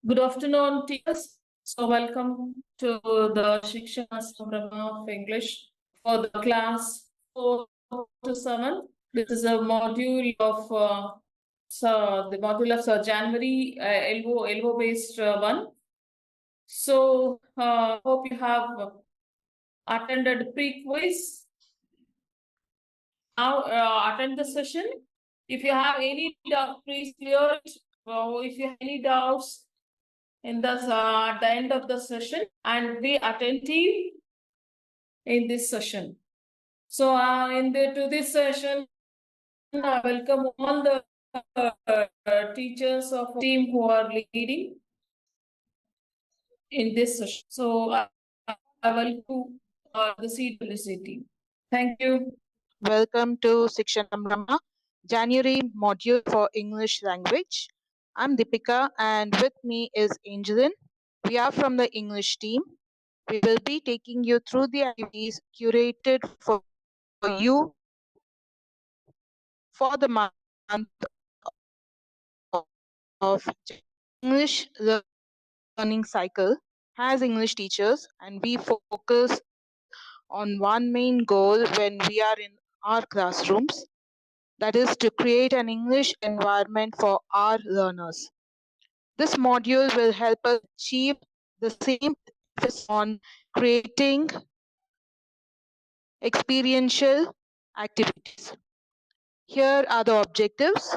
Good afternoon, teachers. So welcome to the Shikshana Sambrama of English for the class 4 to 7. This is a module of January LO based one. So hope you have attended pre-quiz. Now attend the session. If you have any doubt, please clear it. If you have any doubts, in the at the end of the session, and be attentive in this session. So to this session, I welcome all the teachers of team who are leading in this session. So I welcome the CWC team. Thank you. Welcome to Shikshan Sambrama, January module for English language. I'm Deepika and with me is Angelin. We are from the English team. We will be taking you through the activities curated for you for the month of English learning cycle as English teachers, and we focus on one main goal when we are in our classrooms, that is to create an English environment for our learners. This module will help us achieve the same emphasis on creating experiential activities. Here are the objectives.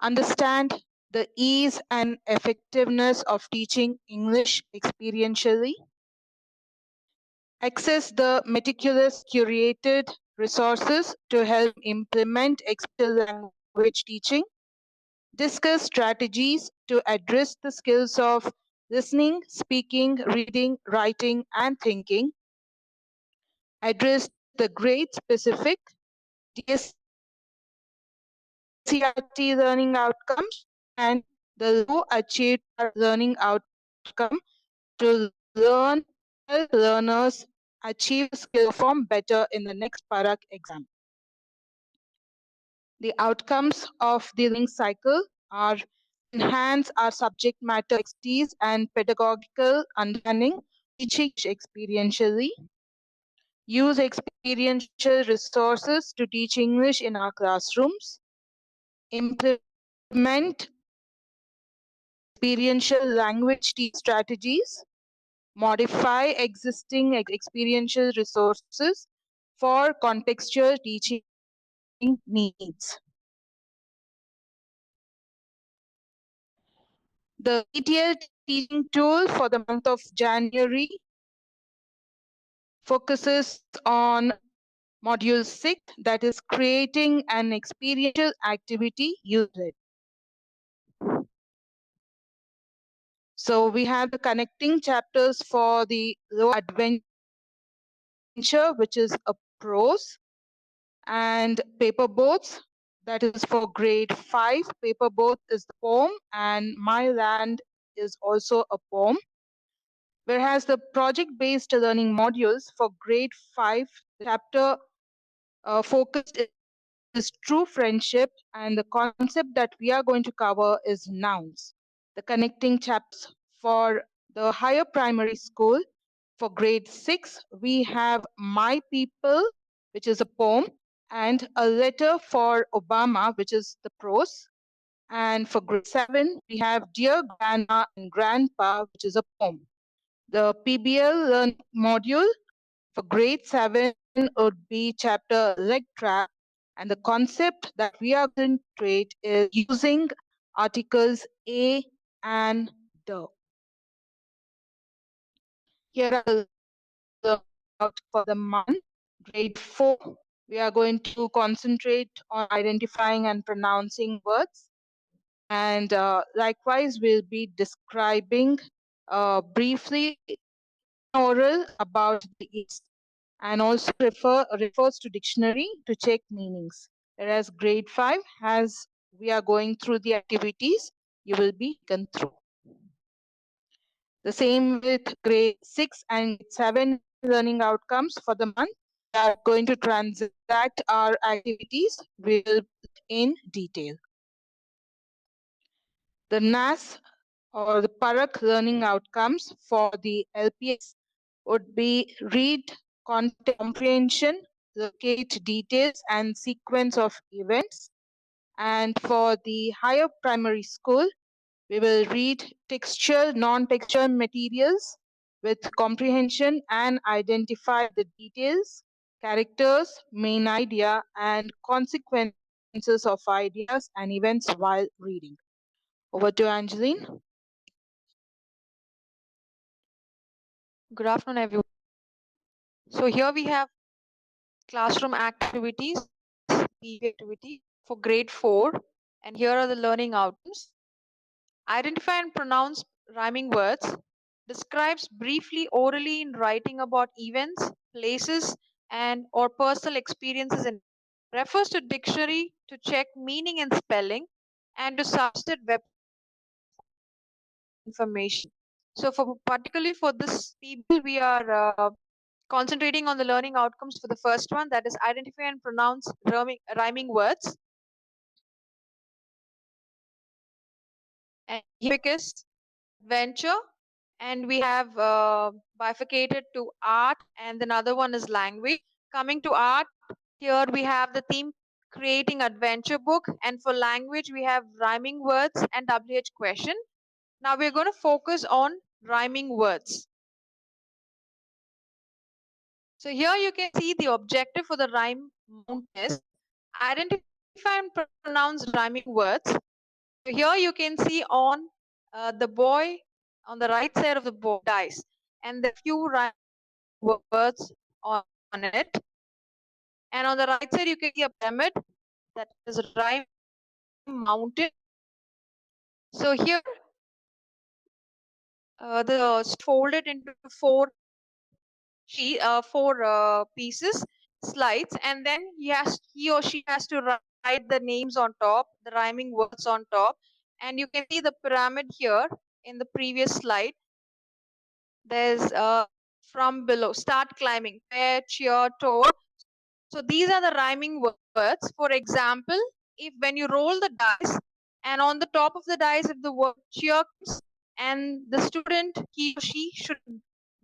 Understand the ease and effectiveness of teaching English experientially. Access the meticulous curated resources to help implement experiential language teaching. Discuss strategies to address the skills of listening, speaking, reading, writing, and thinking. Address the grade specific DSCRT learning outcomes and the low achieved learning outcome to help learners achieve skill form better in the next Parak exam. The outcomes of the learning cycle are enhance our subject matter expertise and pedagogical understanding, teaching experientially, use experiential resources to teach English in our classrooms, implement experiential language teaching strategies, modify existing experiential resources for contextual teaching needs. The detailed teaching tool for the month of January focuses on Module 6, that is creating an experiential activity user. So we have the connecting chapters for the low adventure, which is a prose, and paper boats, that is for grade 5. Paper boat is the poem, and My Land is also a poem. Whereas the project-based learning modules for grade 5, the chapter focused is true friendship, and the concept that we are going to cover is nouns. The connecting chapters for the higher primary school for grade 6, we have My People, which is a poem, and A Letter for Obama, which is the prose. And for grade 7, we have Dear Grandma and Grandpa, which is a poem. The PBL learning module for grade 7 would be chapter Leg Trap, and the concept that we are going to treat is using articles a and the. Here are the for the month. Grade 4, we are going to concentrate on identifying and pronouncing words. And likewise, we'll be describing briefly oral about the East, and also refers to dictionary to check meanings. Whereas grade 5, as we are going through the activities, you will be taken through. The same with grade 6 and 7 learning outcomes for the month. We are going to transact our activities in detail. The NAS or the Parak learning outcomes for the LPS would be read content comprehension, locate details and sequence of events. And for the higher primary school, we will read textual, non-textual materials with comprehension and identify the details, characters, main idea, and consequences of ideas and events while reading. Over to Angeline. Good afternoon, everyone. So here we have classroom activities, PV activity for grade 4, and here are the learning outcomes. Identify and pronounce rhyming words. Describes briefly orally in writing about events, places, and or personal experiences in refers to dictionary to check meaning and spelling and to substitute web information. So for particularly for this PBL, we are concentrating on the learning outcomes for the first one, that is identify and pronounce rhyming words. And quickest adventure, and we have bifurcated to art, and another one is language. Coming to art, here we have the theme creating adventure book, and for language we have rhyming words and WH question. Now we're going to focus on rhyming words. So here you can see the objective for the rhyme mount is identify and pronounce rhyming words. So here you can see on the boy, on the right side of the boy dice, and the few rhyming words on it. And on the right side you can see a pyramid that is rhyme mounted. So here the folded into four pieces slides, and then he or she has to write the names on top, the rhyming words on top, and you can see the pyramid here in the previous slide. There's from below start climbing, fair, cheer, toad. So these are the rhyming words. For example, if when you roll the dice and on the top of the dice if the word cheer comes, and the student, he or she should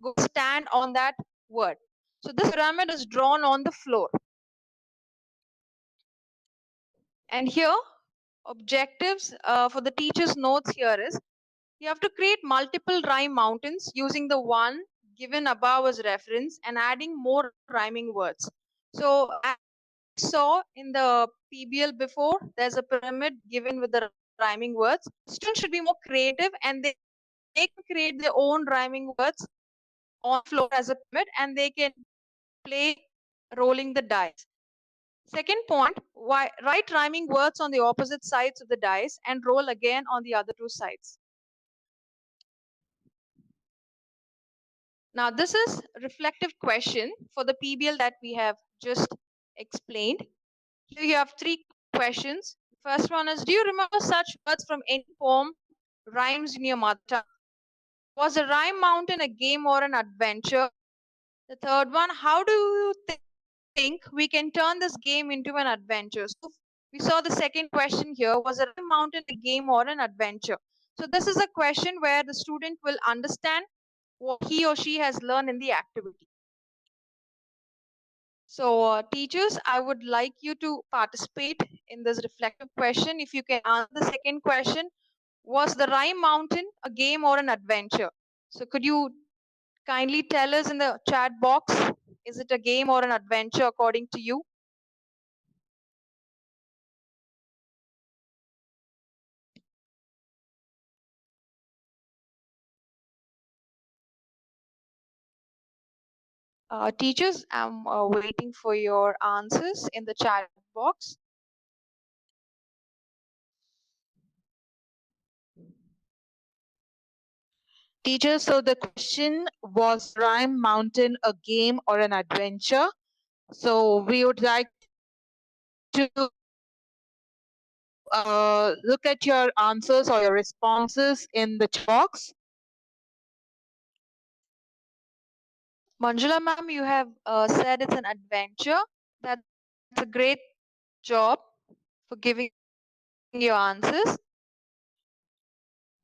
go stand on that word. So this pyramid is drawn on the floor. And here objectives for the teacher's notes here is you have to create multiple rhyme mountains using the one given above as reference and adding more rhyming words. So as we saw in the PBL before, there's a pyramid given with the rhyming words. Students should be more creative and they can create their own rhyming words on floor as a pyramid, and they can play rolling the dice. Second point, write rhyming words on the opposite sides of the dice and roll again on the other two sides. Now this is a reflective question for the PBL that we have just explained. Here you have three questions. First one is, do you remember such words from any poem, rhymes in your mother tongue? Was a rhyme mountain a game or an adventure? The third one, how do you think we can turn this game into an adventure? So we saw the second question here, was a rhyme mountain a game or an adventure? So this is a question where the student will understand what he or she has learned in the activity. So teachers, I would like you to participate in this reflective question. If you can answer the second question, was the Rhyme Mountain a game or an adventure? So could you kindly tell us in the chat box, is it a game or an adventure according to you? Teachers, I'm waiting for your answers in the chat box. Teacher, so the question was Rhyme Mountain a game or an adventure? So we would like to look at your answers or your responses in the chat box. Manjula ma'am, you have said it's an adventure. That's a great job for giving your answers.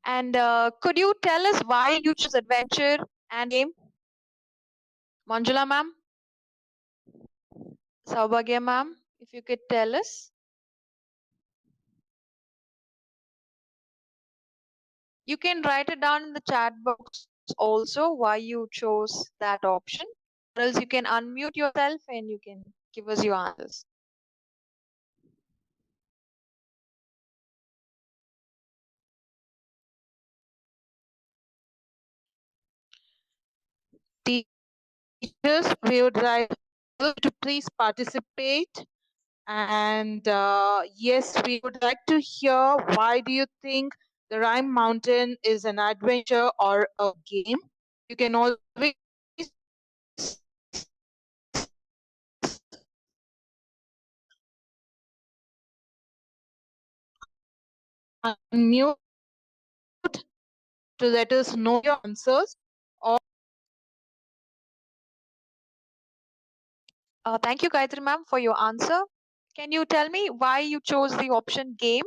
And could you tell us why you choose adventure and game? Manjula ma'am, Saubhagya ma'am, if you could tell us. You can write it down in the chat box also why you chose that option. Or else you can unmute yourself and you can give us your answers. Teachers, we would like you to please participate. And yes, we would like to hear why do you think the Rhyme Mountain is an adventure or a game? You can always unmute to let us know your answers. Or Thank you, Gayatri ma'am, for your answer. Can you tell me why you chose the option game?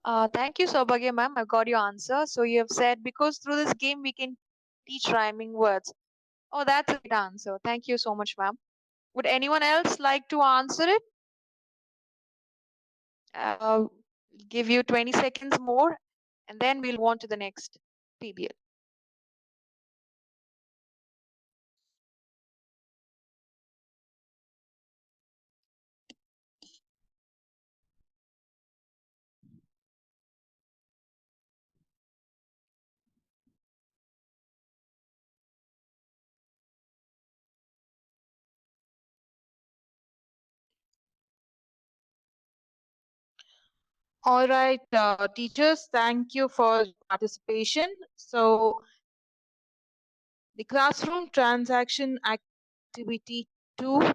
Thank you, Saubhagya ma'am. I got your answer. So you have said because through this game we can teach rhyming words. Oh, that's a great answer. Thank you so much, ma'am. Would anyone else like to answer it? Uh, give you 20 seconds more and then we'll move on to the next PBL. all right, teachers, thank you for participation. So the classroom transaction activity 2,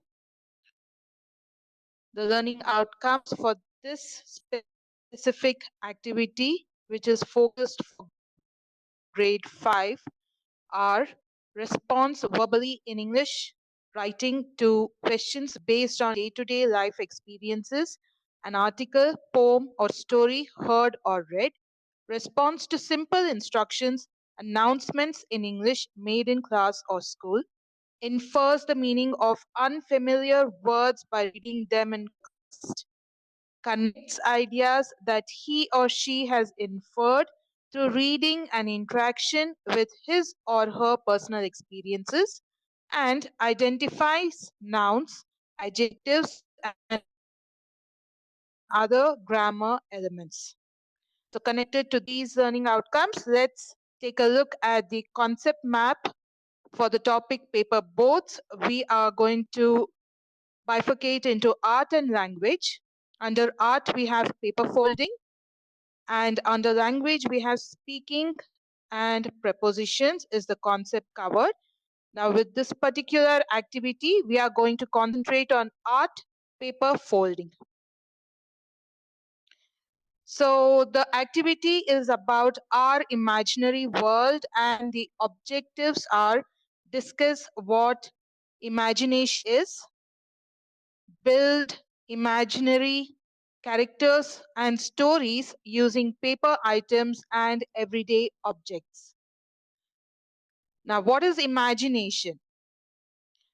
the learning outcomes for this specific activity, which is focused for grade 5, are response verbally in English, writing to questions based on day-to-day life experiences, an article, poem, or story heard or read, response to simple instructions, announcements in English made in class or school, infers the meaning of unfamiliar words by reading them in context, connects ideas that he or she has inferred through reading and interaction with his or her personal experiences, and identifies nouns, adjectives, and other grammar elements. So, connected to these learning outcomes, let's take a look at the concept map for the topic paper boats. We are going to bifurcate into art and language. Under art, we have paper folding, and under language, we have speaking and prepositions is the concept covered. Now, with this particular activity, we are going to concentrate on art, paper folding. So, the activity is about our imaginary world, and the objectives are discuss what imagination is, build imaginary characters and stories using paper items and everyday objects. Now, what is imagination?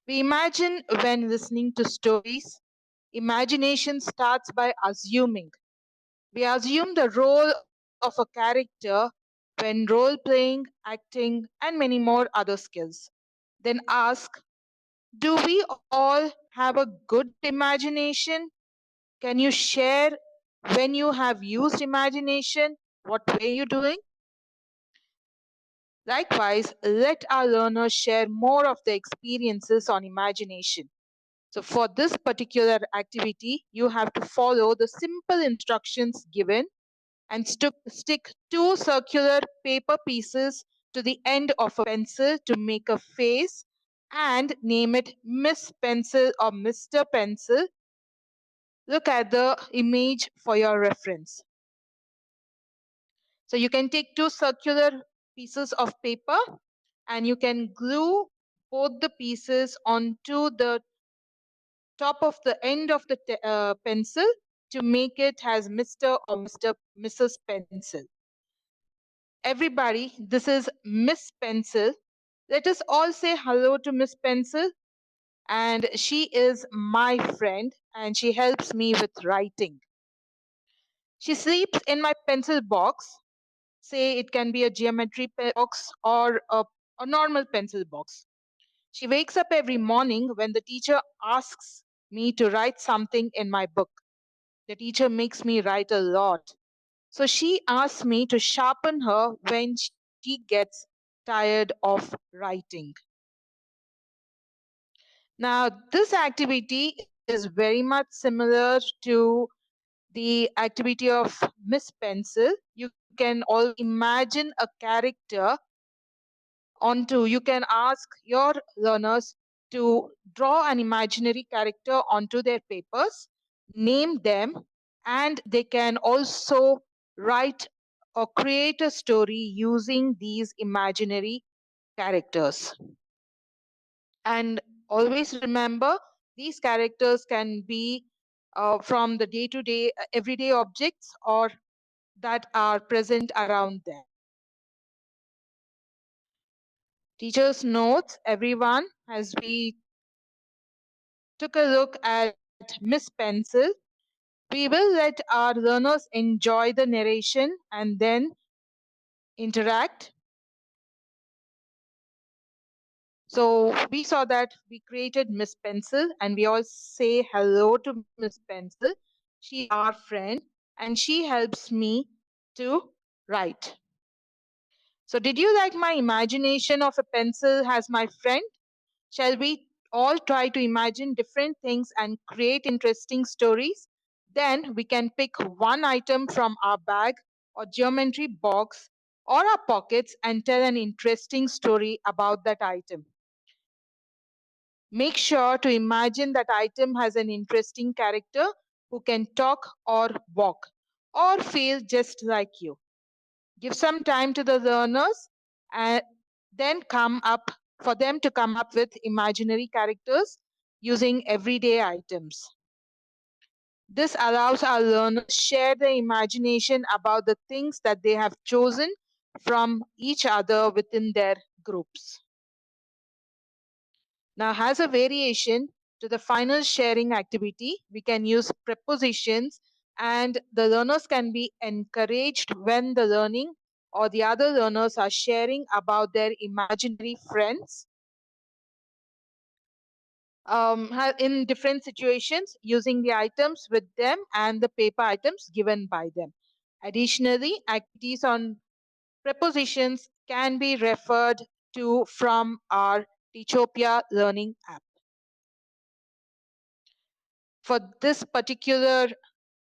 We imagine when listening to stories. Imagination starts by assuming. We assume the role of a character when role playing, acting, and many more other skills. Then ask, do we all have a good imagination? Can you share when you have used imagination? What were you doing? Likewise, let our learners share more of their experiences on imagination. So, for this particular activity, you have to follow the simple instructions given and stick two circular paper pieces to the end of a pencil to make a face and name it Miss Pencil or Mr. Pencil. Look at the image for your reference. So you can take two circular pieces of paper and you can glue both the pieces onto the top of the end of the pencil to make it as Mr. or Mrs. Pencil. Everybody, this is Miss Pencil. Let us all say hello to Miss Pencil. And she is my friend and she helps me with writing. She sleeps in my pencil box. Say it can be a geometry box or a normal pencil box. She wakes up every morning when the teacher asks me to write something in my book. The teacher makes me write a lot. So she asks me to sharpen her when she gets tired of writing. Now, this activity is very much similar to the activity of Miss Pencil. You can all imagine a character you can ask your learners to draw an imaginary character onto their papers, name them, and they can also write or create a story using these imaginary characters. And always remember, these characters can be from the day to day, everyday objects or that are present around them. Teachers' notes, everyone, as we took a look at Miss Pencil, we will let our learners enjoy the narration and then interact. So we saw that we created Miss Pencil and we all say hello to Miss Pencil. She's our friend and she helps me to write. So did you like my imagination of a pencil as my friend? Shall we all try to imagine different things and create interesting stories? Then we can pick one item from our bag or geometry box or our pockets and tell an interesting story about that item. Make sure to imagine that item has an interesting character who can talk or walk or feel just like you. Give some time to the learners and then come up for them to come up with imaginary characters using everyday items. This allows our learners to share their imagination about the things that they have chosen from each other within their groups. Now, as a variation to the final sharing activity, we can use prepositions and the learners can be encouraged when the learning or the other learners are sharing about their imaginary friends in different situations using the items with them and the paper items given by them. Additionally, activities on prepositions can be referred to from our Teachopia learning app. For this particular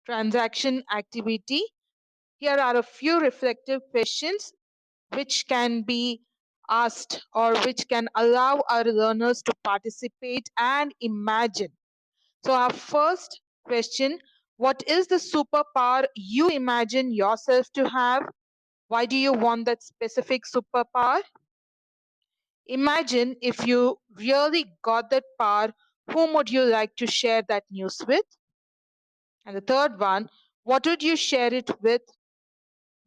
transaction activity, here are a few reflective questions which can be asked or which can allow our learners to participate and imagine. So, our first question: what is the superpower you imagine yourself to have? Why do you want that specific superpower? Imagine if you really got that power, whom would you like to share that news with? And the third one, what would you share it with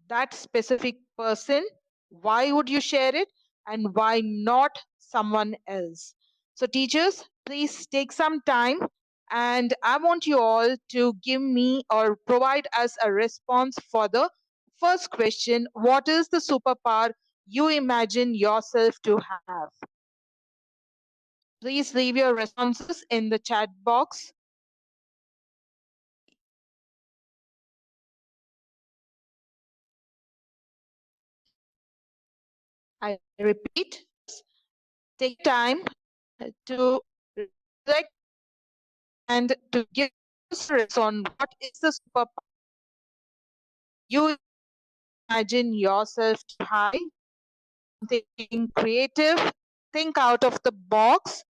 that specific person? Why would you share it? And why not someone else? So, teachers, please take some time and I want you all to give me or provide us a response for the first question: what is the superpower you imagine yourself to have? Please leave your responses in the chat box. I repeat, take time to reflect and to give us a response on what is the superpower you imagine yourself to have. Something creative, think out of the box.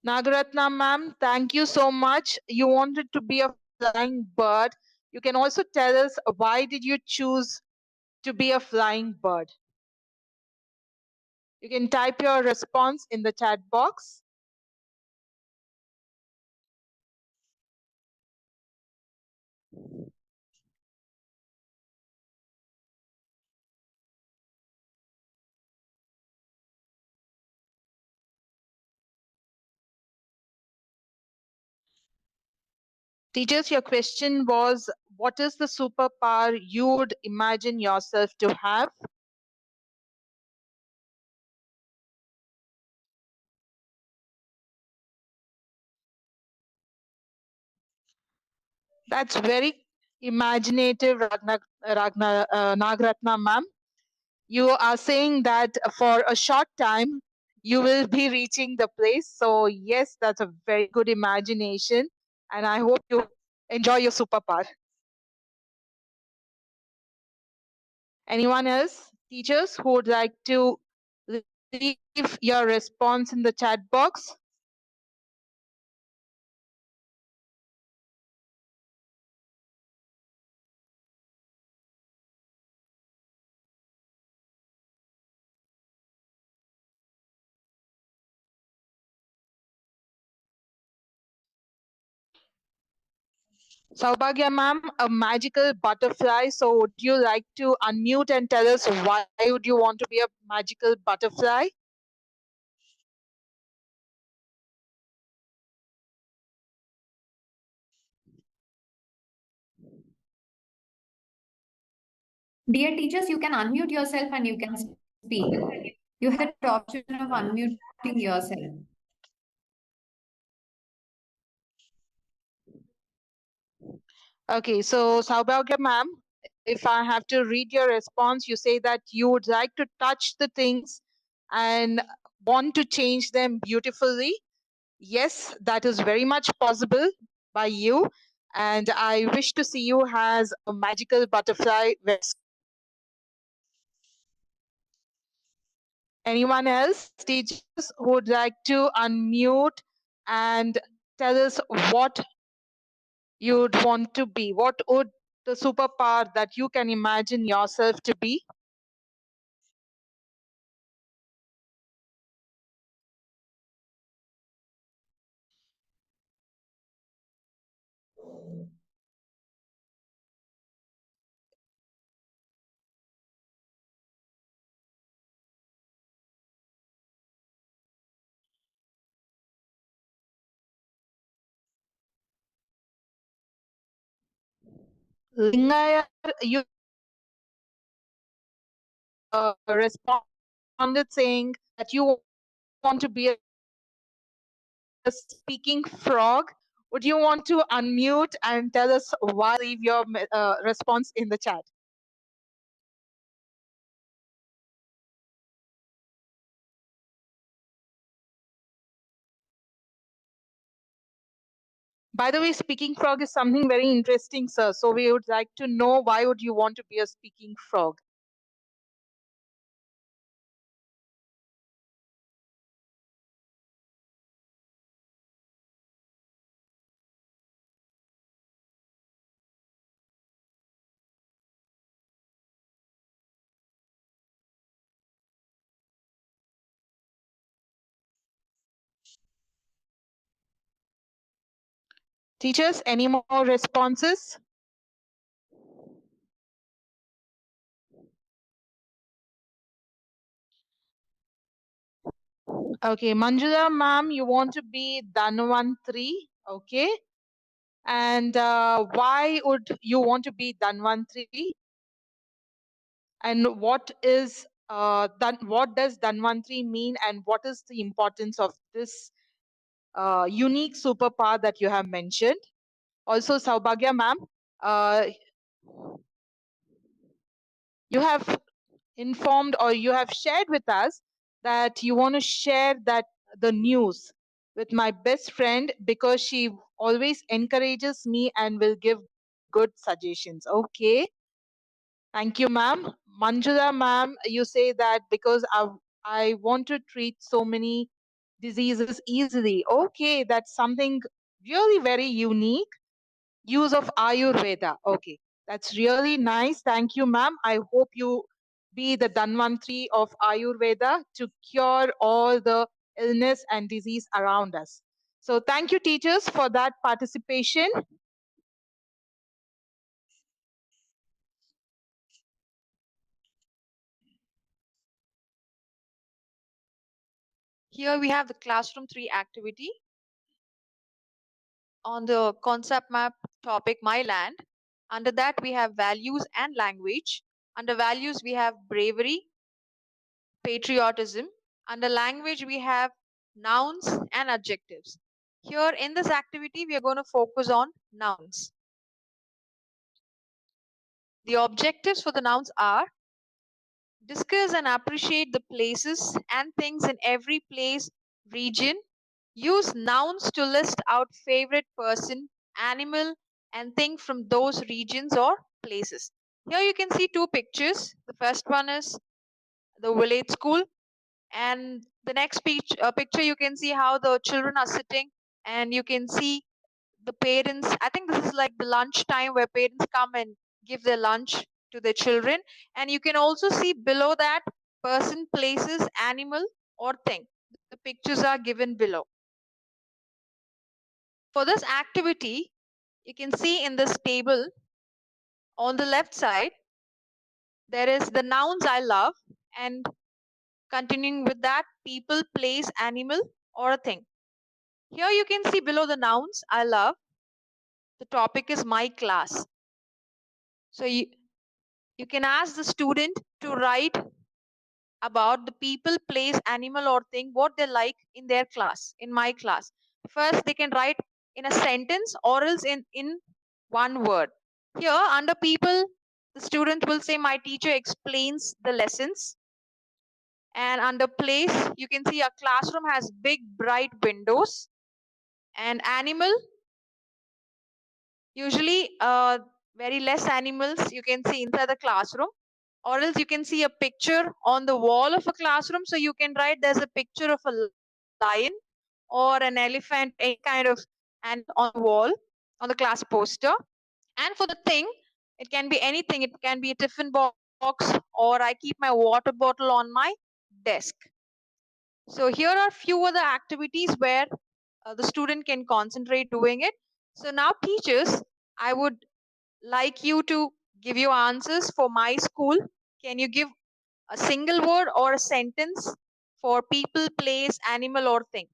Nagaratna ma'am, thank you so much. You wanted to be a flying bird. You can also tell us why did you choose to be a flying bird. You can type your response in the chat box. Teachers, your question was, what is the superpower you would imagine yourself to have? That's very imaginative, Nagratna ma'am. You are saying that for a short time you will be reaching the place. So yes, that's a very good imagination, and I hope you enjoy your superpower. Anyone else, teachers, who would like to leave your response in the chat box? Saubhagya ma'am, a magical butterfly. So would you like to unmute and tell us why would you want to be a magical butterfly? Dear teachers, you can unmute yourself and you can speak. You have the option of unmuting yourself. Okay, so Saubhagya ma'am, if I have to read your response, you say that you would like to touch the things and want to change them beautifully. Yes, that is very much possible by you. And I wish to see you as a magical butterfly. Anyone else, teachers, who would like to unmute and tell us what you'd want to be? What would the superpower that you can imagine yourself to be? Lingaya, you responded saying that you want to be a speaking frog. Would you want to unmute and tell us why? Leave your response in the chat. By the way, speaking frog is something very interesting, sir. So we would like to know why would you want to be a speaking frog? Teachers, any more responses? Okay, Manjula ma'am, you want to be Dhanvantri, okay? And why would you want to be Dhanvantri? And what is what does Dhanvantri mean, and what is the importance of this unique superpower that you have mentioned? Also, Saubhagya ma'am, uh, you have informed or you have shared with us that you want to share that the news with my best friend because she always encourages me and will give good suggestions. Okay, thank you ma'am. Manjula ma'am, you say that because I want to treat so many diseases easily. Okay, that's something really very unique. use of Ayurveda. Okay, that's really nice. Thank you, ma'am. I hope you be the Dhanvantri of Ayurveda to cure all the illness and disease around us. So thank you, teachers, for that participation. Here we have the classroom 3 activity. On the concept map topic My Land, under that we have values and language. Under values we have bravery, patriotism. Under language we have nouns and adjectives. Here in this activity we are going to focus on nouns. The objectives for the nouns are: discuss and appreciate the places and things in every place, region. Use nouns to list out favorite person, animal, and thing from those regions or places. Here you can see two pictures. The first one is the village school, and the next picture you can see how the children are sitting, and you can see the parents. I think this is like the lunch time where parents come and give their lunch to their children, and you can also see below that person, places, animal, or thing. The pictures are given below. For this activity, you can see in this table on the left side, there is the nouns I love, and continuing with that, people, place, animal, or a thing. Here you can see below the nouns I love, the topic is my class. So you can ask the student to write about the people, place, animal, or thing, what they like in their class, in my class. First, they can write in a sentence or else in one word. Here, under people, the student will say, my teacher explains the lessons. And under place, you can see a classroom has big, bright windows. And animal, usually very less animals you can see inside the classroom, or else you can see a picture on the wall of a classroom, so you can write there's a picture of a lion or an elephant, any kind of animal on the wall on the class poster. And for the thing, it can be anything. It can be a tiffin box, or I keep my water bottle on my desk. So here are few other activities where the student can concentrate doing it. So now teachers, I would like you to give your answers for my school. Can you give a single word or a sentence for people, place, animal, or thing?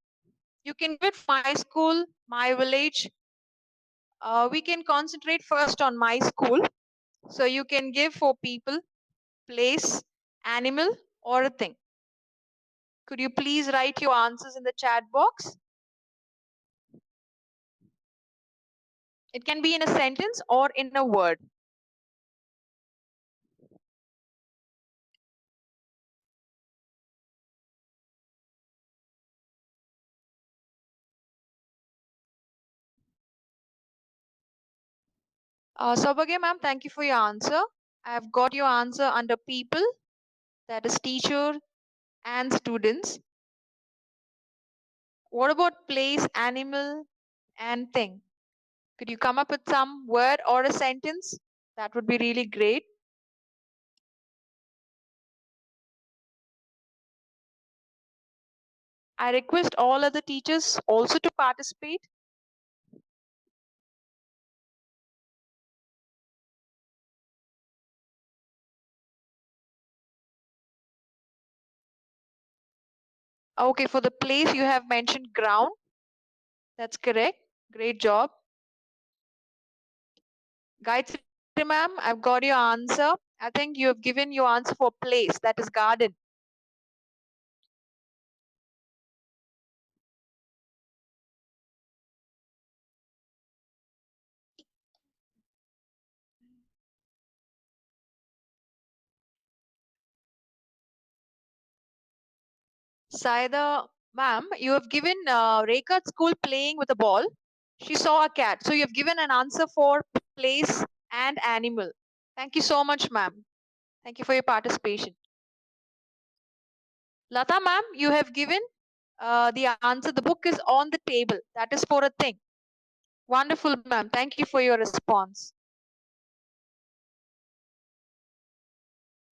You can give it for my school, my village. We can concentrate first on my school. So you can give for people, place, animal, or a thing. Could you please write your answers in the chat box? It can be in a sentence or in a word. Saubhagya ma'am, thank you for your answer. I have got your answer under people, that is teacher and students. What about place, animal, and thing? Could you come up with some word or a sentence? That would be really great. I request all other teachers also to participate. Okay, for the place you have mentioned ground. That's correct. Great job. Gayatri ma'am, I've got your answer. I think you have given your answer for place, that is garden. Saida ma'am, you have given Rekha at school playing with a ball. She saw a cat. So you have given an answer for place and animal. Thank you so much, ma'am. Thank you for your participation. Lata ma'am, you have given the answer. The book is on the table. That is for a thing. Wonderful, ma'am. Thank you for your response.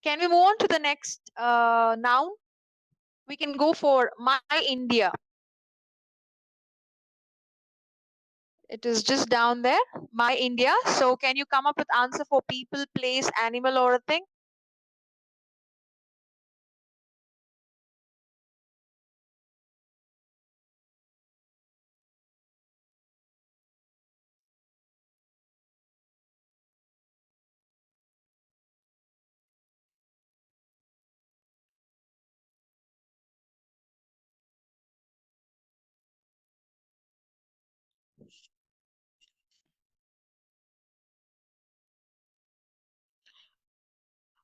Can we move on to the next noun? We can go for my India. It is just down there, my India. So can you come up with answer for people, place, animal, or a thing?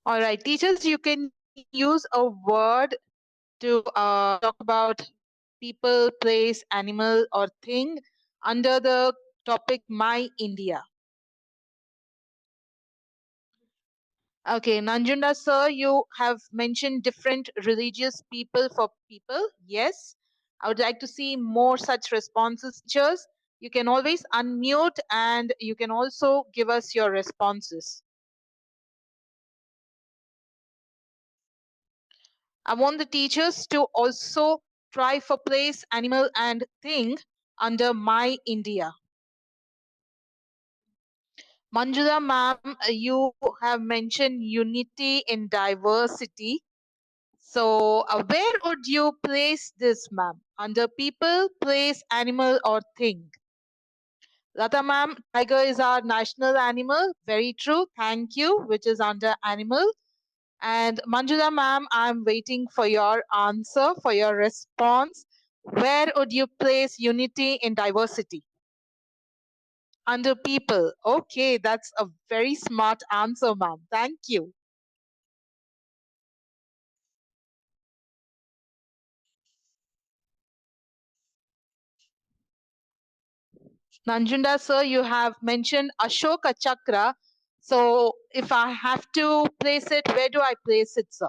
All right, teachers, you can use a word to talk about people, place, animal, or thing under the topic My India. Okay, Nanjunda sir, you have mentioned different religious people for people. Yes, I would like to see more such responses. Teachers, you can always unmute and you can also give us your responses. I want the teachers to also try for place, animal, and thing under My India. Manjula ma'am, you have mentioned unity in diversity. So, where would you place this, ma'am? Under people, place, animal, or thing? Lata ma'am, tiger is our national animal. Very true. Thank you, which is under animal. And Manjula ma'am, I'm waiting for your answer, for your response. Where would you place unity in diversity? Under people. Okay, that's a very smart answer, ma'am. Thank you. Nanjunda sir, you have mentioned Ashoka Chakra. So if I have to place it, where do I place it, sir?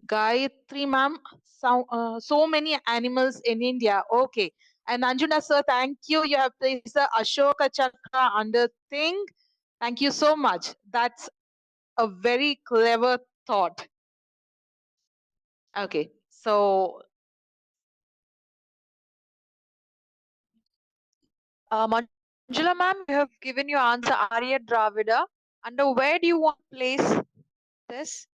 Gayatri ma'am, so many animals in India. Okay. And Nanjunda sir, thank you. You have placed the Ashoka Chakra under thing. Thank you so much. That's a very clever thought. Okay. So Manjula ma'am, you have given your answer Arya Dravida. Under where do you want to place this?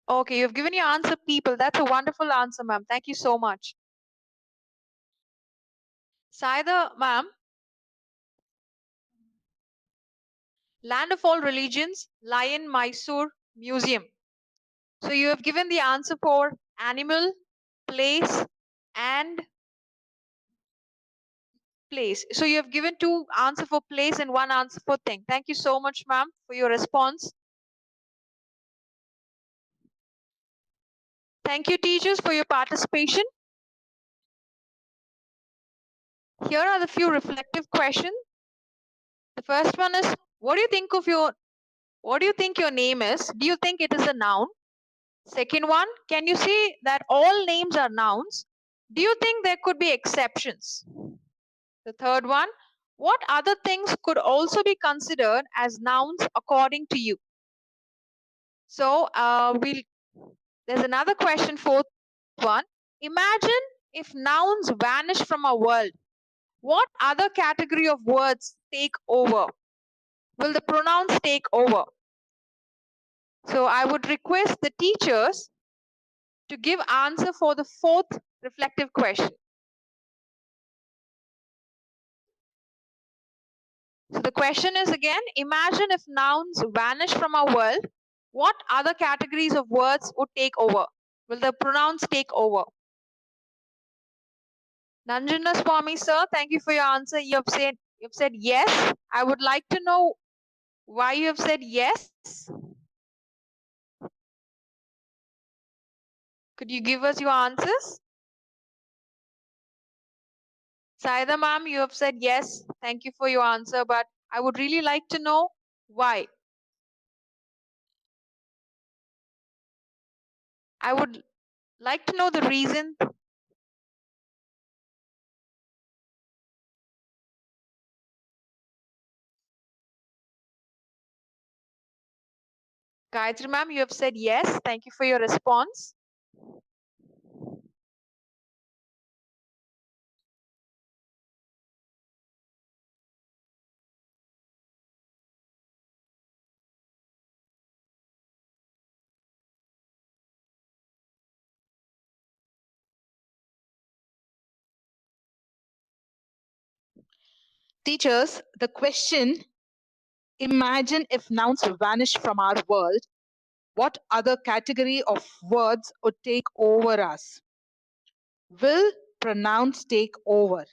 Okay, you've given your answer people. That's a wonderful answer, ma'am. Thank you so much. Saida ma'am, Land of All Religions, Lion Mysore Museum. So you have given the answer for animal, place, and place. So you have given two answer for place and one answer for thing. Thank you so much, ma'am, for your response. Thank you, teachers, for your participation. Here are the few reflective questions. The first one is, what do you think your name is? Do you think it is a noun? Second one, can you say that all names are nouns? Do you think there could be exceptions? The third one, what other things could also be considered as nouns according to you? So there's another question, fourth one. Imagine if nouns vanish from our world. What other category of words take over? Will the pronouns take over? So I would request the teachers to give answer for the fourth reflective question. So the question is again, imagine if nouns vanish from our world, what other categories of words would take over? Will the pronouns take over? Nanjana Swami sir, thank you for your answer. You've said yes. I would like to know why you have said yes. Could you give us your answers? Saida ma'am, you have said yes. Thank you for your answer, but I would really like to know why. I would like to know the reason. Gayatri ma'am, you have said yes. Thank you for your response. Teachers, the question, imagine if nouns vanish from our world, what other category of words would take over us? Will pronouns take over?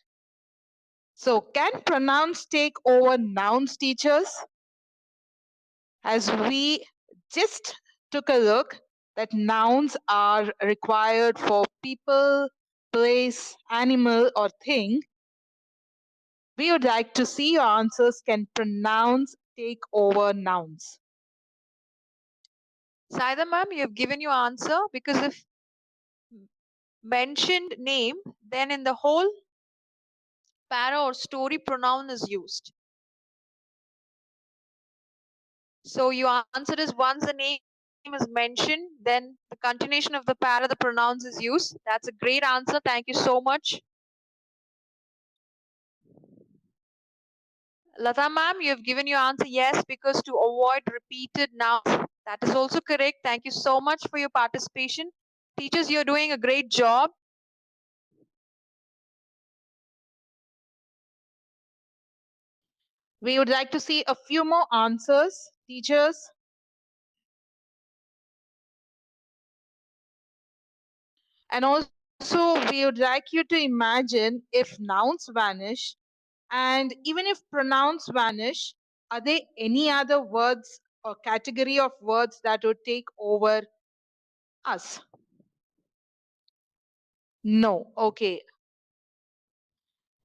So, can pronouns take over nouns, teachers? As we just took a look, that nouns are required for people, place, animal, or thing. We would like to see your answers. Can pronouns take over nouns? Saida ma'am, you have given your answer because if mentioned name, then in the whole para or story, pronoun is used. So your answer is once the name is mentioned, then the continuation of the para, the pronouns is used. That's a great answer. Thank you so much. Lata ma'am, you have given your answer yes because to avoid repeated nouns. That is also correct. Thank you so much for your participation. Teachers, you're doing a great job. We would like to see a few more answers, teachers. And also, we would like you to imagine if nouns vanish, and even if pronouns vanish, are there any other words or category of words that would take over us? No. Okay.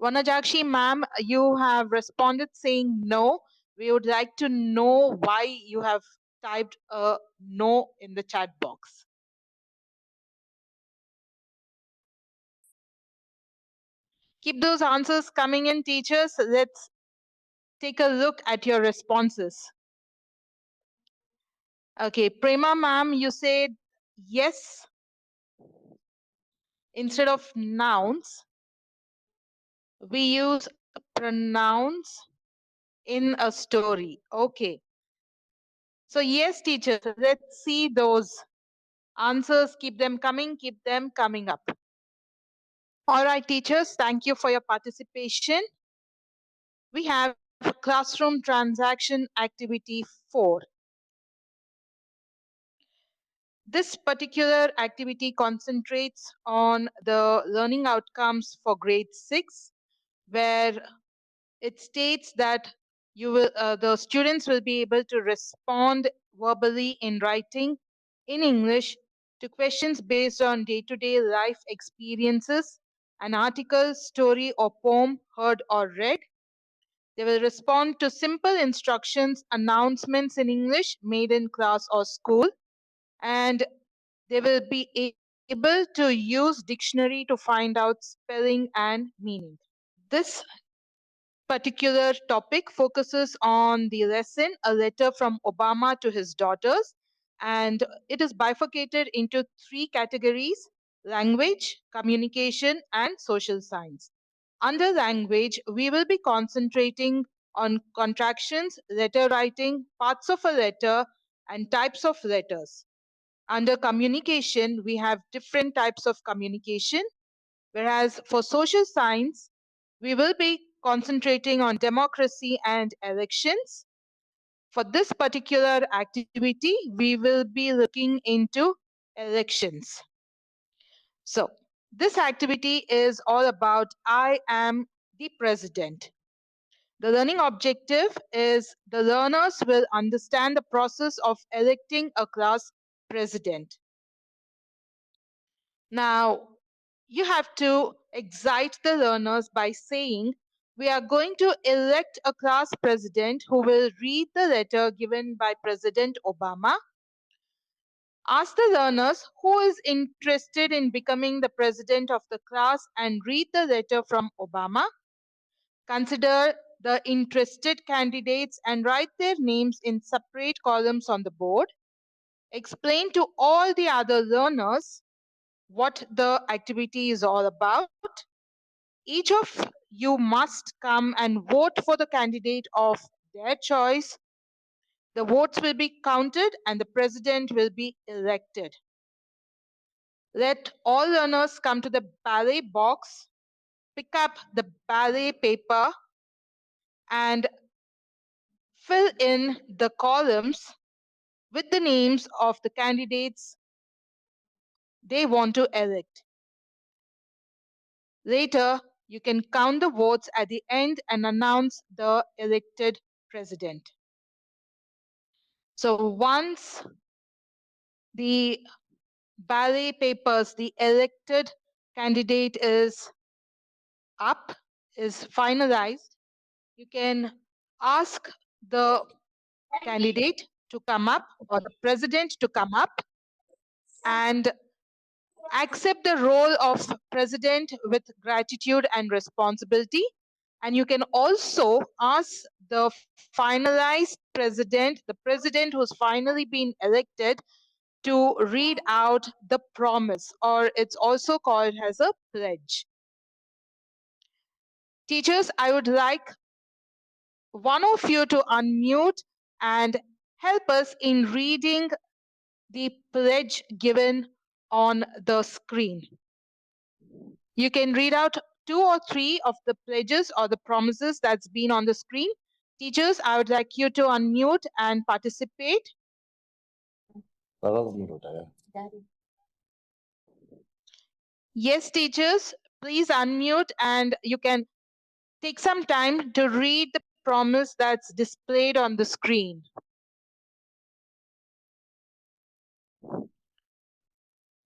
Vanajakshi ma'am, you have responded saying no. We would like to know why you have typed a no in the chat box. Keep those answers coming in, teachers. Let's take a look at your responses. Okay, Prema ma'am, you said yes. Instead of nouns, we use pronouns in a story. Okay. So, yes, teachers, let's see those answers. Keep them coming up. All right, teachers, thank you for your participation. We have classroom transaction activity 4. This particular activity concentrates on the learning outcomes for grade 6, where it states that the students will be able to respond verbally in writing in English to questions based on day-to-day life experiences, an article, story, or poem heard or read. They will respond to simple instructions, announcements in English made in class or school, and they will be able to use dictionary to find out spelling and meaning. This particular topic focuses on the lesson, a letter from Obama to his daughters, and it is bifurcated into 3 categories: language, communication, and social science. Under language, we will be concentrating on contractions, letter writing, parts of a letter, and types of letters. Under communication, we have different types of communication, whereas for social science, we will be concentrating on democracy and elections. For this particular activity, we will be looking into elections. So, this activity is all about I am the president. The learning objective is the learners will understand the process of electing a class president. Now, you have to excite the learners by saying, "We are going to elect a class president who will read the letter given by President Obama." Ask the learners who is interested in becoming the president of the class and read the letter from Obama. Consider the interested candidates and write their names in separate columns on the board. Explain to all the other learners what the activity is all about. Each of you must come and vote for the candidate of their choice. The votes will be counted and the president will be elected. Let all learners come to the ballet box, pick up the ballet paper, and fill in the columns with the names of the candidates they want to elect. Later, you can count the votes at the end and announce the elected president. So once the ballet papers, the elected candidate is up, is finalized, you can ask the candidate to come up or the president to come up and accept the role of president with gratitude and responsibility. And you can also ask the finalized president, the president who's finally been elected, to read out the promise, or it's also called as a pledge. Teachers, I would like one of you to unmute and help us in reading the pledge given on the screen. You can read out 2 or 3 of the pledges or the promises that's been on the screen. Teachers, I would like you to unmute and participate. Yes, teachers, please unmute and you can take some time to read the promise that's displayed on the screen.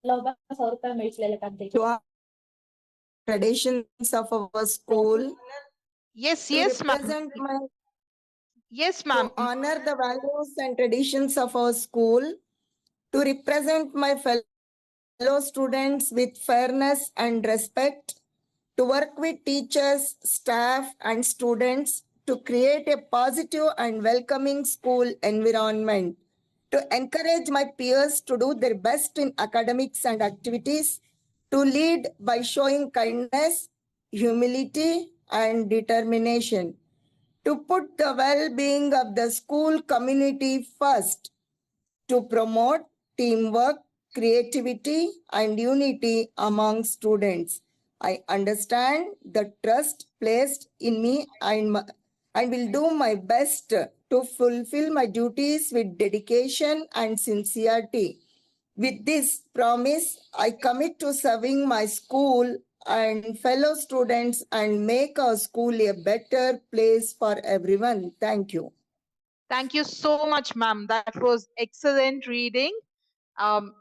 To our traditions of our school, Yes, to yes, ma'am. represent my Yes, ma'am. to honor the values and traditions of our school, to represent my fellow students with fairness and respect, to work with teachers, staff, and students to create a positive and welcoming school environment, to encourage my peers to do their best in academics and activities, to lead by showing kindness, humility, and determination, to put the well-being of the school community first, to promote teamwork, creativity, and unity among students. I understand the trust placed in me and will do my best to fulfill my duties with dedication and sincerity. With this promise, I commit to serving my school and fellow students and make our school a better place for everyone. Thank you. Thank you so much, ma'am. That was excellent reading.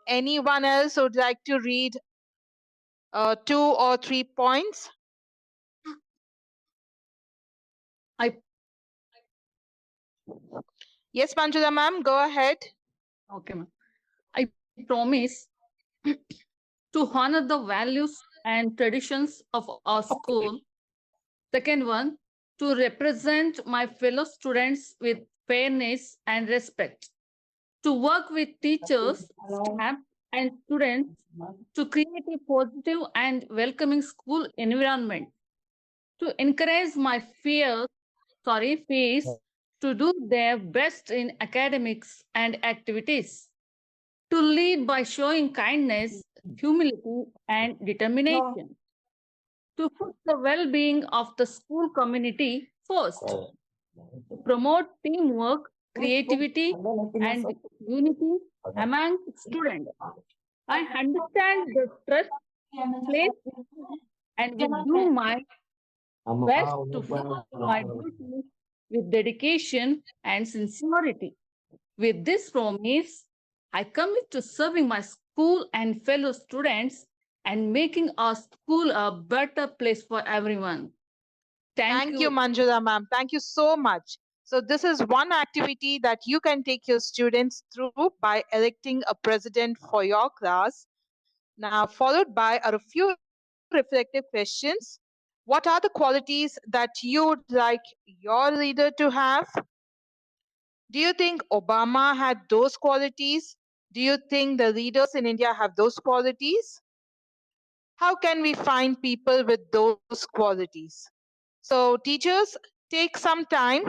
Anyone else would like to read 2 or 3 points? Yes, Manjula ma'am, go ahead. Okay, ma'am. I promise to honor the values and traditions of our school. Second one, to represent my fellow students with fairness and respect. To work with teachers, staff, and students to create a positive and welcoming school environment. To encourage my peers to do their best in academics and activities. To lead by showing kindness, humility, and determination. To put the well being of the school community first. To promote teamwork, creativity, and unity among students. I understand the trust placed in me and will do my best to fulfill my duties with dedication and sincerity. With this promise, I commit to serving my school and fellow students and making our school a better place for everyone. Thank you, Manjula ma'am. Thank you so much. So this is one activity that you can take your students through by electing a president for your class. Now, followed by are a few reflective questions. What are the qualities that you would like your leader to have? Do you think Obama had those qualities? Do you think the leaders in India have those qualities? How can we find people with those qualities? So, teachers, take some time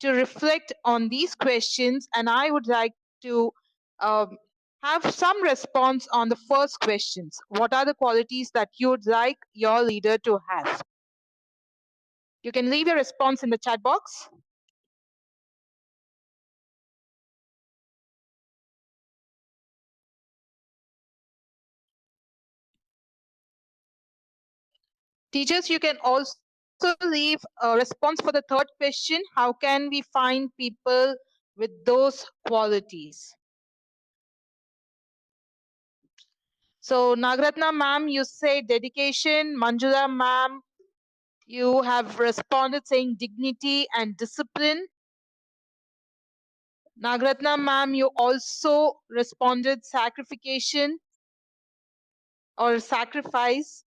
to reflect on these questions, and I would like to um, have some response on the first questions. What are the qualities that you would like your leader to have? You can leave your response in the chat box. Teachers, you can also leave a response for the third question. How can we find people with those qualities? So, Nagratna ma'am, you say dedication. Manjula ma'am, you have responded saying dignity and discipline. Nagratna ma'am, you also responded sacrification or sacrifice.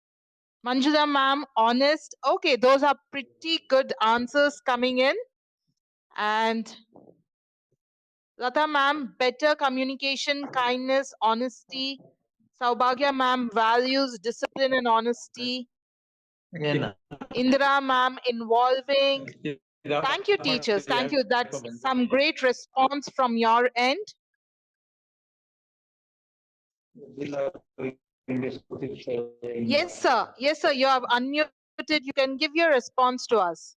Manjula ma'am, honest. Okay, those are pretty good answers coming in. And Lata ma'am, better communication, kindness, honesty. Saubhagya ma'am, values, discipline, and honesty. Indira ma'am, involving. Thank you, teachers. Thank you. That's some great response from your end. Yes, sir. Yes, sir. You have unmuted. You can give your response to us.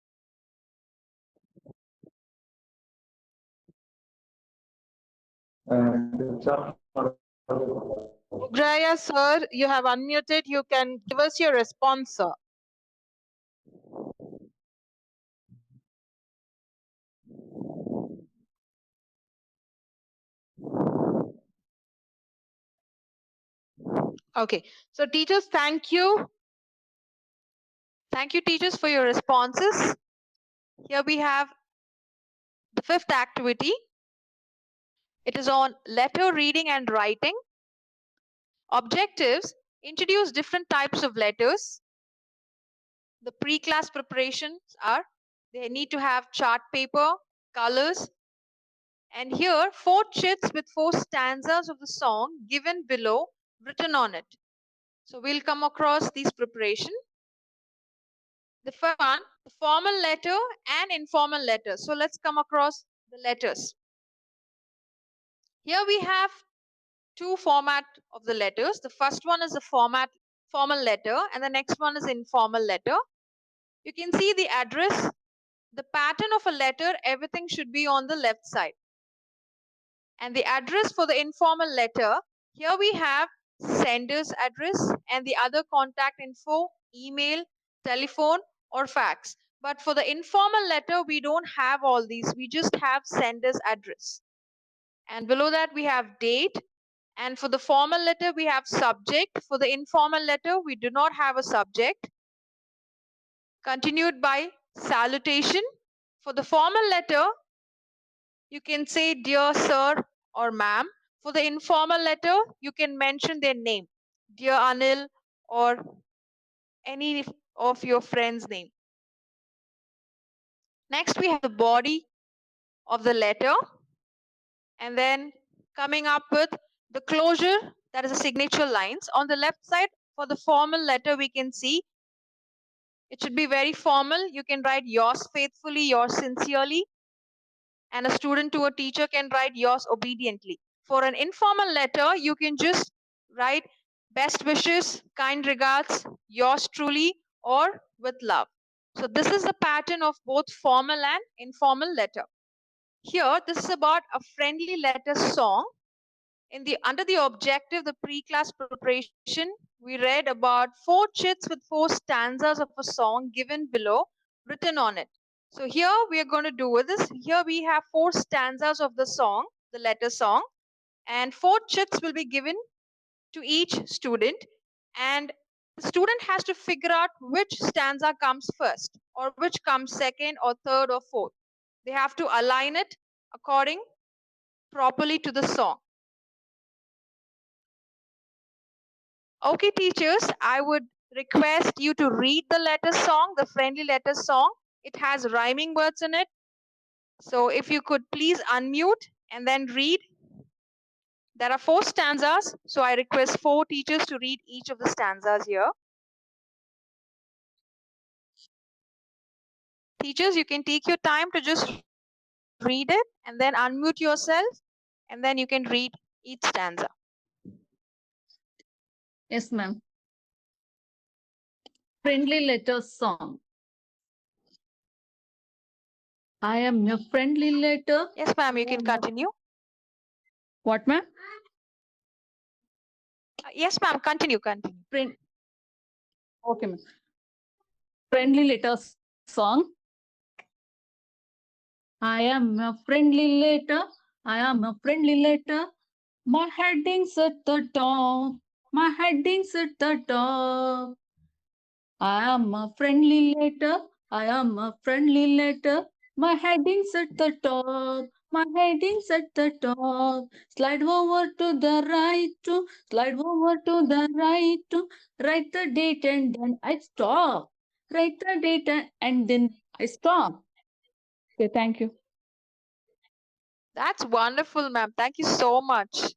Ugraya, sir, you have unmuted. You can give us your response, sir. Okay. So, teachers, thank you. Thank you, teachers, for your responses. Here we have the fifth activity. It is on letter reading and writing. Objectives: introduce different types of letters. The pre-class preparations are they need to have chart paper, colors, and here 4 chits with 4 stanzas of the song given below written on it. So we'll come across these preparation. The first one, the formal letter and informal letter. So let's come across the letters. Here we have 2 format of the letters. The first one is the formal letter and the next one is informal letter. You can see the address, the pattern of a letter, everything should be on the left side. And the address for the informal letter, here we have sender's address and the other contact info, email, telephone or fax. But for the informal letter, we don't have all these. We just have sender's address. And below that, we have date. And for the formal letter, we have subject. For the informal letter, we do not have a subject. Continued by salutation. For the formal letter, you can say dear sir or ma'am. For the informal letter, you can mention their name, dear Anil or any of your friends' name. Next, we have the body of the letter, and then coming up with the closure, that is the signature lines. On the left side, for the formal letter, we can see it should be very formal. You can write yours faithfully, yours sincerely, and a student to a teacher can write yours obediently. For an informal letter, you can just write best wishes, kind regards, yours truly, or with love. So this is the pattern of both formal and informal letter. Here, this is about a friendly letter song. Under the objective, the pre-class preparation, we read about 4 chits with 4 stanzas of a song given below, written on it. So here we are going to do with this. Here we have 4 stanzas of the song, the letter song, and 4 chits will be given to each student. and the student has to figure out which stanza comes first, or which comes second, or third, or fourth. They have to align it according properly to the song. Okay, teachers, I would request you to read the letter song, the friendly letter song. It has rhyming words in it. So if you could please unmute and then read. There are 4 stanzas, so I request 4 teachers to read each of the stanzas here. Teachers, you can take your time to just read it and then unmute yourself, and then you can read each stanza. Yes, ma'am. Friendly letter song. I am your friendly letter. Yes, ma'am, you can continue. What, ma'am? Yes, ma'am, continue. Okay, ma'am. Friendly letter song. I am a friendly letter. I am a friendly letter. My heading's at the top. My heading's at the top. I am a friendly letter. I am a friendly letter. My heading's at the top. My heading's at the top. Slide over to the right. Slide over to the right. Write the date and then I stop. Write the date and then I stop. Okay, thank you. That's wonderful, ma'am. Thank you so much.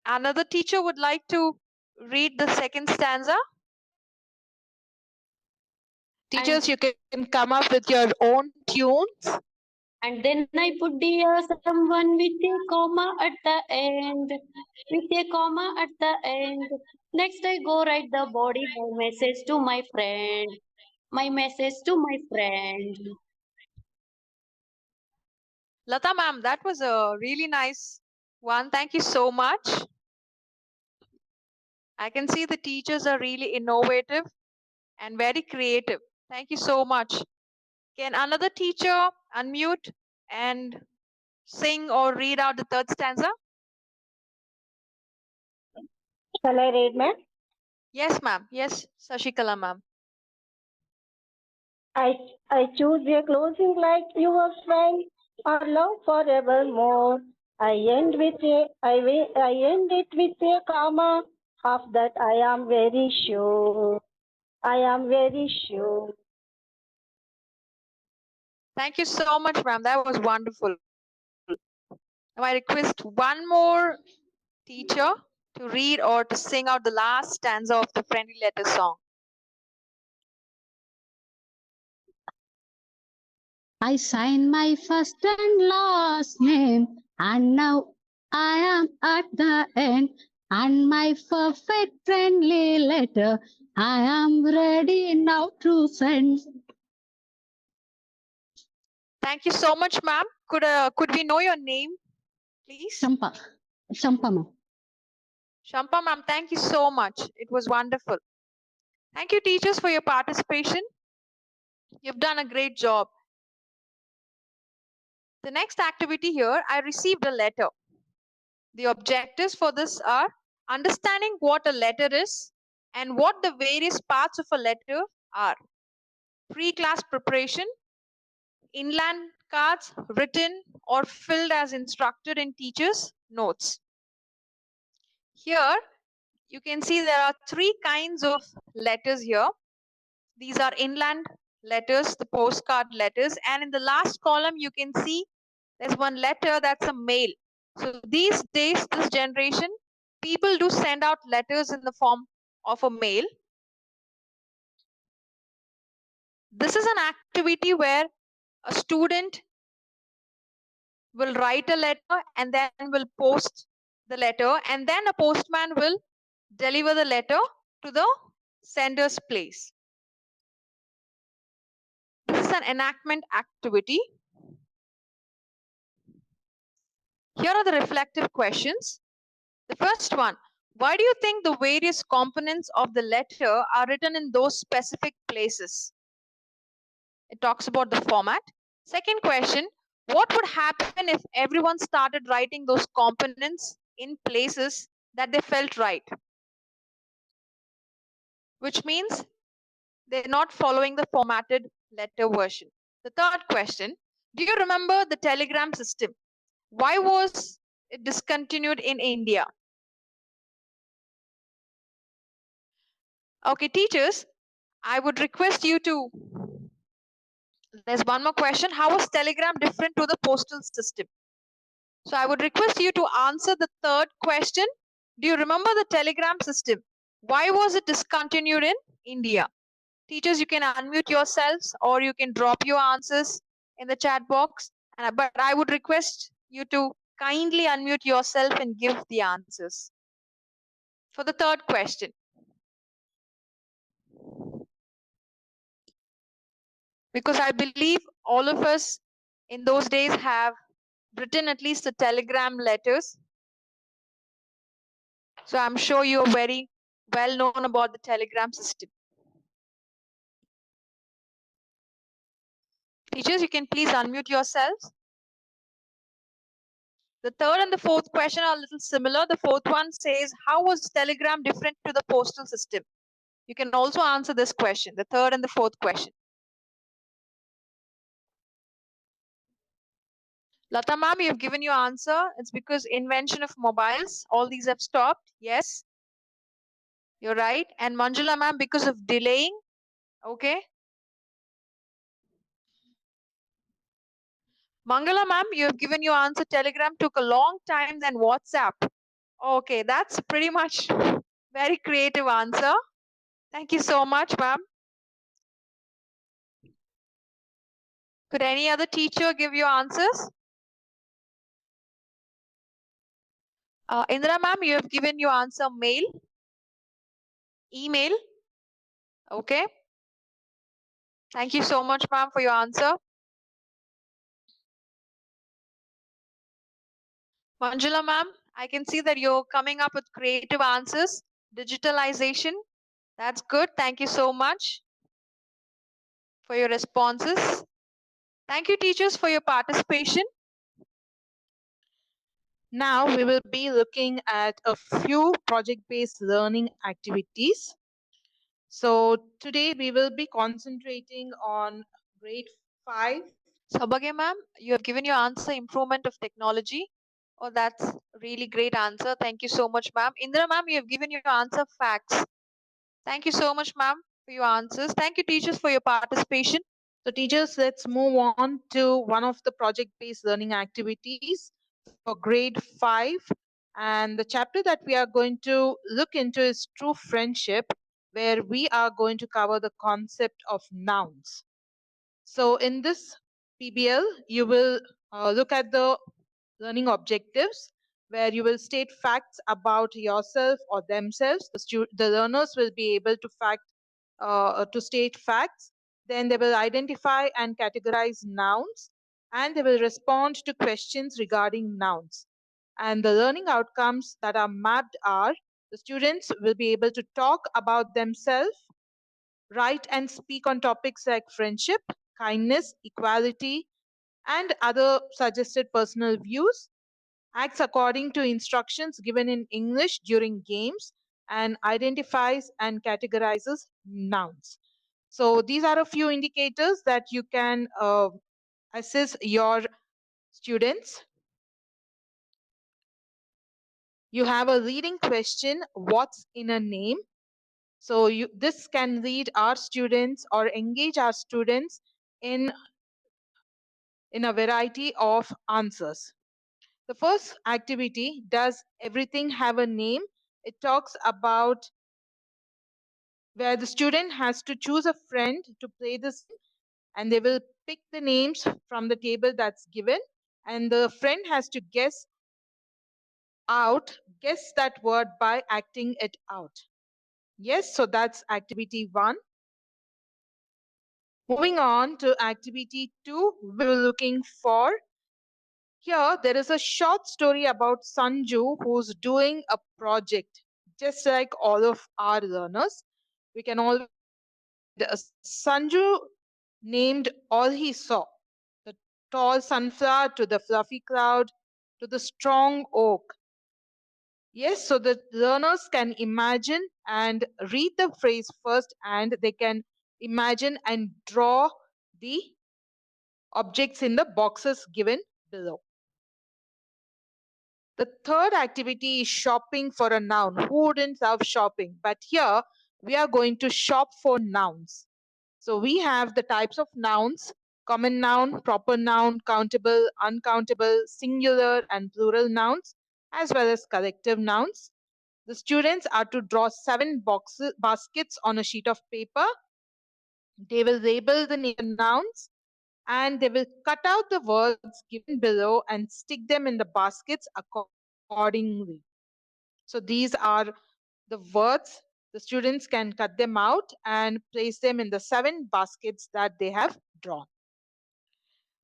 Another teacher would like to read the second stanza. Teachers, you can come up with your own tunes. And then I put dear someone with a comma at the end. With a comma at the end. Next I go write the body, my message to my friend. My message to my friend. Lata ma'am, that was a really nice one. Thank you so much. I can see the teachers are really innovative and very creative. Thank you so much. Can another teacher unmute and sing or read out the third stanza? Shall I read, ma'am? Yes, ma'am. Yes, Sashikala ma'am. I choose a closing like your friend or love forevermore. I end it with a comma. Of that I am very sure. I am very sure. Thank you so much, ma'am. That was wonderful. Now I request one more teacher to read or to sing out the last stanza of the friendly letter song. I signed my first and last name, and now I am at the end. And my perfect friendly letter, I am ready now to send. Thank you so much, ma'am. Could we know your name, please? Champa, ma'am. Shampa ma'am, thank you so much. It was wonderful. Thank you, teachers, for your participation. You've done a great job. The next activity here, I received a letter. The objectives for this are understanding what a letter is and what the various parts of a letter are. Pre-class preparation, inland cards written or filled as instructed in teachers' notes. Here, you can see there are 3 kinds of letters here. These are inland letters, the postcard letters, and in the last column, you can see there's one letter that's a mail. So these days, this generation, people do send out letters in the form of a mail. This is an activity where a student will write a letter and then will post the letter, and then a postman will deliver the letter to the sender's place. This is an enactment activity. Here are the reflective questions. The first one, why do you think the various components of the letter are written in those specific places? It talks about the format. Second question, what would happen if everyone started writing those components in places that they felt right, which means they're not following the formatted letter version. The third question, do you remember the telegram system? Why was it discontinued in India? Okay, teachers, I would request you to. There's one more question. How was telegram different to the postal system? So I would request you to answer the third question. Do you remember the telegram system? Why was it discontinued in India? Teachers, you can unmute yourselves or you can drop your answers in the chat box. But I would request you to kindly unmute yourself and give the answers. For the third question, because I believe all of us in those days have written at least the telegram letters. So I'm sure you're very well known about the telegram system. Teachers, you can please unmute yourselves. The third and the fourth question are a little similar. The fourth one says, how was telegram different to the postal system? You can also answer this question, the third and the fourth question. Lata ma'am, you have given your answer. It's because invention of mobiles, all these have stopped. Yes, you're right. And Manjula ma'am, because of delaying. Okay. Mangala ma'am, you have given your answer. Telegram took a long time than WhatsApp. Okay, that's pretty much very creative answer. Thank you so much, ma'am. Could any other teacher give your answers? Indra ma'am, you have given your answer mail, email. Okay. Thank you so much, ma'am, for your answer. Manjula ma'am, I can see that you're coming up with creative answers. Digitalization. That's good. Thank you so much for your responses. Thank you, teachers, for your participation. Now we will be looking at a few project-based learning activities. So today we will be concentrating on grade 5. Sabagya ma'am, you have given your answer, improvement of technology. Oh, that's a really great answer. Thank you so much, ma'am. Indra ma'am, you have given your answer, facts. Thank you so much, ma'am, for your answers. Thank you, teachers, for your participation. So teachers, let's move on to one of the project-based learning activities for grade 5. And the chapter that we are going to look into is True Friendship, where we are going to cover the concept of nouns. So in this PBL, you will look at the learning objectives, where you will state facts about yourself or themselves. The learners will be able to state facts. Then they will identify and categorize nouns, and they will respond to questions regarding nouns. And the learning outcomes that are mapped are: the students will be able to talk about themselves, write and speak on topics like friendship, kindness, equality, and other suggested personal views, acts according to instructions given in English during games, and identifies and categorizes nouns. So these are a few indicators that you can assess your students. You have a leading question, what's in a name? So this can lead our students or engage our students in a variety of answers. The first activity, does everything have a name? It talks about where the student has to choose a friend to play this game, and they will pick the names from the table that's given, and the friend has to guess that word by acting it out. Yes, so that's activity 1. Moving on to activity 2, we were looking for. Here, there is a short story about Sanju who's doing a project, just like all of our learners. We can always Sanju named all he saw, the tall sunflower to the fluffy cloud to the strong oak. Yes, so the learners can imagine and read the phrase first, and they can imagine and draw the objects in the boxes given below. The third activity is shopping for a noun. Who wouldn't love shopping? But here we are going to shop for nouns. So we have the types of nouns: common noun, proper noun, countable, uncountable, singular and plural nouns, as well as collective nouns. The students are to draw 7 baskets on a sheet of paper. They will label the nouns and they will cut out the words given below and stick them in the baskets accordingly. So these are the words. The students can cut them out and place them in the 7 baskets that they have drawn.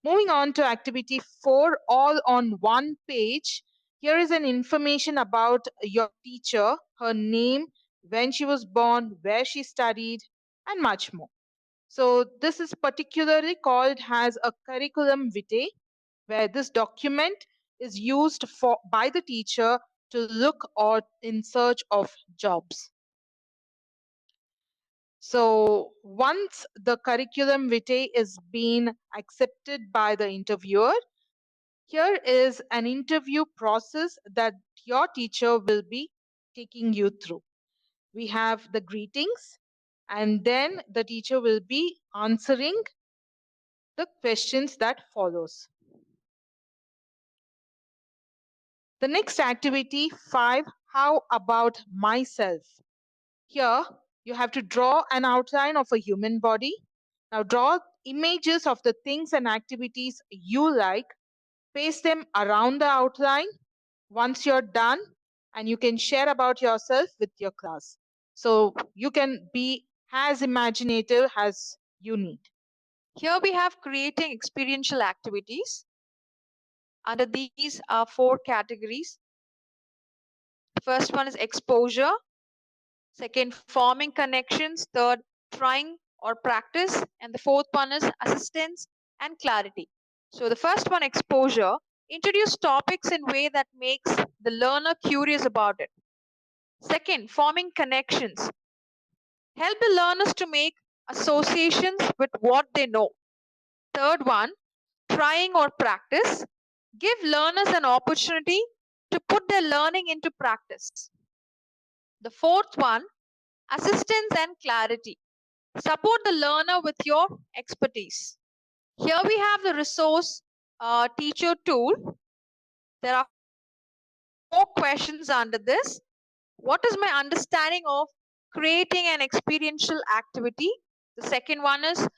Moving on to activity 4, all on one page. Here is an information about your teacher, her name, when she was born, where she studied, and much more. So this is particularly called as a curriculum vitae, where this document is used by the teacher to look or in search of jobs. So once the curriculum vitae is being accepted by the interviewer, here is an interview process that your teacher will be taking you through. We have the greetings, and then the teacher will be answering the questions that follows. The next activity 5, how about myself? Here you have to draw an outline of a human body. Now draw images of the things and activities you like, paste them around the outline. Once you're done, and you can share about yourself with your class. So you can be as imaginative as you need. Here we have creating experiential activities. Under these are 4 categories. The first one is exposure. Second, forming connections. Third, trying or practice. And the fourth one is assistance and clarity. So the first one, exposure. Introduce topics in a way that makes the learner curious about it. Second, forming connections. Help the learners to make associations with what they know. Third one, trying or practice. Give learners an opportunity to put their learning into practice. The fourth one, assistance and clarity. Support the learner with your expertise. Here we have the resource teacher tool. There are 4 questions under this. What is my understanding of creating an experiential activity? The second one is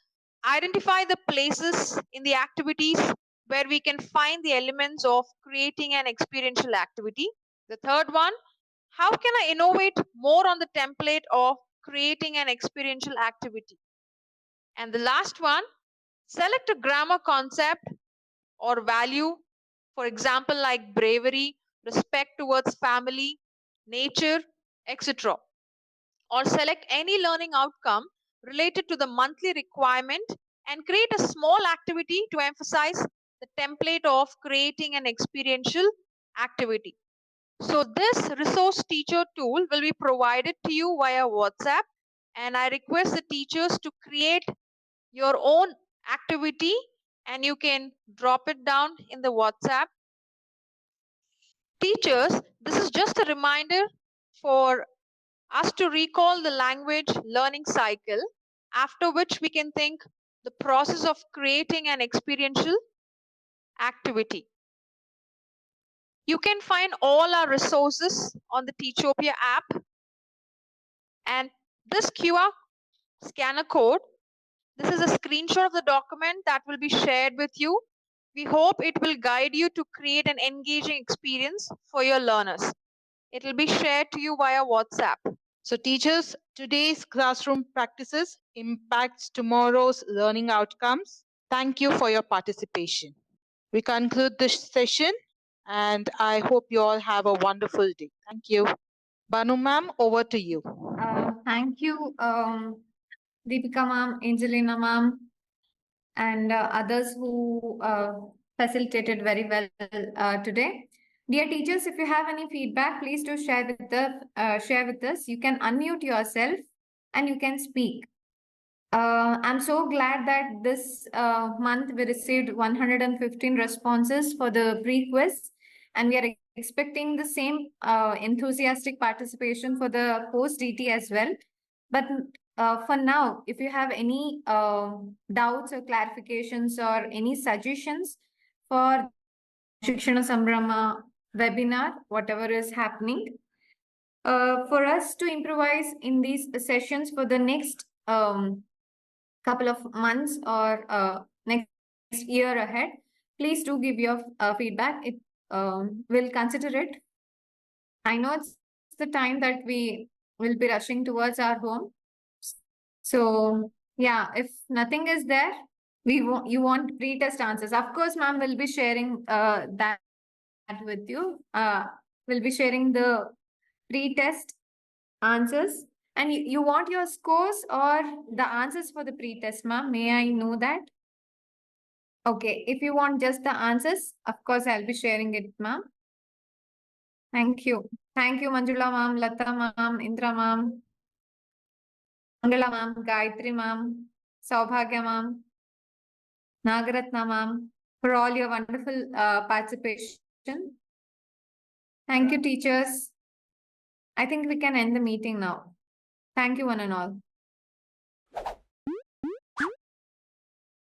identify the places in the activities where we can find the elements of creating an experiential activity. The third one, how can I innovate more on the template of creating an experiential activity? And the last one, select a grammar concept or value, for example, like bravery, respect towards family, nature, etc. Or select any learning outcome related to the monthly requirement and create a small activity to emphasize the template of creating an experiential activity. So this resource teacher tool will be provided to you via WhatsApp, and I request the teachers to create your own activity and you can drop it down in the WhatsApp. Teachers, this is just a reminder for us to recall the language learning cycle, after which we can think the process of creating an experiential activity. You can find all our resources on the Teachopia app, and this QR scanner code, this is a screenshot of the document that will be shared with you. We hope it will guide you to create an engaging experience for your learners. It will be shared to you via WhatsApp. So teachers, today's classroom practices impacts tomorrow's learning outcomes. Thank you for your participation. We conclude this session and I hope you all have a wonderful day. Thank you. Banu ma'am, over to you. Thank you, Deepika ma'am, Angelina ma'am, and others who facilitated very well today. Dear teachers, if you have any feedback, please do share with us. You can unmute yourself and you can speak. I'm so glad that this month we received 115 responses for the pre-quiz, and we are expecting the same enthusiastic participation for the post-DT as well. But for now, if you have any doubts or clarifications or any suggestions for Shikshana Sambrama webinar, whatever is happening, for us to improvise in these sessions for the next couple of months or next year ahead, please do give your feedback. We'll consider it. I know it's the time that we will be rushing towards our home. So yeah, if nothing is there, you want pre-test answers. Of course, ma'am will be sharing that with you. We'll be sharing the pre-test answers. And you want your scores or the answers for the pre-test, ma'am? May I know that? Okay, if you want just the answers, of course, I'll be sharing it, ma'am. Thank you. Thank you, Manjula ma'am, Lata ma'am, Indra ma'am, Mangala ma'am, Gayatri ma'am, Saubhagya ma'am, Nagaratna ma'am, for all your wonderful participation. Thank you, teachers. I think we can end the meeting now. Thank you, one and all.